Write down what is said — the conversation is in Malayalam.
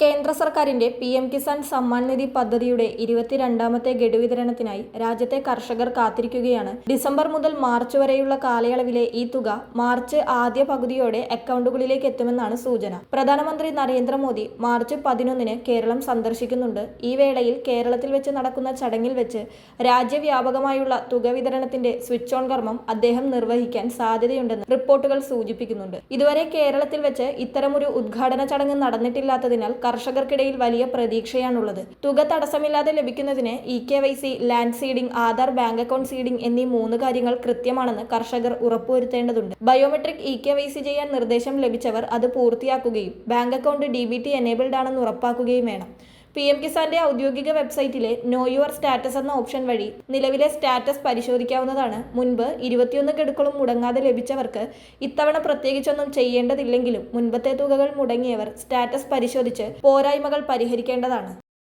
കേന്ദ്ര സർക്കാരിന്റെ PM കിസാൻ സമ്മാൻ നിധി പദ്ധതിയുടെ 22ാമത്തെ ഗഡു വിതരണത്തിനായി രാജ്യത്തെ കർഷകർ കാത്തിരിക്കുകയാണ്. ഡിസംബർ മുതൽ മാർച്ച് വരെയുള്ള കാലയളവിലെ ഈ തുക മാർച്ച് ആദ്യ പകുതിയോടെ അക്കൗണ്ടുകളിലേക്ക് എത്തുമെന്നാണ് സൂചന. പ്രധാനമന്ത്രി നരേന്ദ്രമോദി മാർച്ച് 11-ന് കേരളം സന്ദർശിക്കുന്നുണ്ട്. ഈ വേളയിൽ കേരളത്തിൽ വെച്ച് നടക്കുന്ന ചടങ്ങിൽ വെച്ച് രാജ്യവ്യാപകമായുള്ള തുക വിതരണത്തിന്റെ സ്വിച്ച് ഓൺ കർമ്മം അദ്ദേഹം നിർവഹിക്കാൻ സാധ്യതയുണ്ടെന്ന് റിപ്പോർട്ടുകൾ സൂചിപ്പിക്കുന്നുണ്ട്. ഇതുവരെ കേരളത്തിൽ വെച്ച് ഇത്തരമൊരു ഉദ്ഘാടന ചടങ്ങ് നടന്നിട്ടില്ലാത്തതിനാൽ കർഷകർക്കിടയിൽ വലിയ പ്രതീക്ഷയാണുള്ളത്. തുക തടസ്സമില്ലാതെ ലഭിക്കുന്നതിന് EKYC, land seeding, Aadhaar, bank account seeding എന്നീ 3 കാര്യങ്ങൾ കൃത്യമാണെന്ന് കർഷകർ ഉറപ്പുവരുത്തേണ്ടതുണ്ട്. ബയോമെട്രിക് EKYC ചെയ്യാൻ നിർദ്ദേശം ലഭിച്ചവർ അത് പൂർത്തിയാക്കുകയും ബാങ്ക് അക്കൗണ്ട് DBT എനേബിൾഡ് ആണെന്ന് ഉറപ്പാക്കുകയും വേണം. PM കിസാന്റെ ഔദ്യോഗിക വെബ്സൈറ്റിലെ നോ യുവർ സ്റ്റാറ്റസ് എന്ന ഓപ്ഷൻ വഴി നിലവിലെ സ്റ്റാറ്റസ് പരിശോധിക്കാവുന്നതാണ്. മുൻപ് 21 ഗഡുക്കളും മുടങ്ങാതെ ലഭിച്ചവർക്ക് ഇത്തവണ പ്രത്യേകിച്ചൊന്നും ചെയ്യേണ്ടതില്ലെങ്കിലും മുൻപത്തെ തുകകൾ മുടങ്ങിയവർ സ്റ്റാറ്റസ് പരിശോധിച്ച് പോരായ്മകൾ പരിഹരിക്കേണ്ടതാണ്.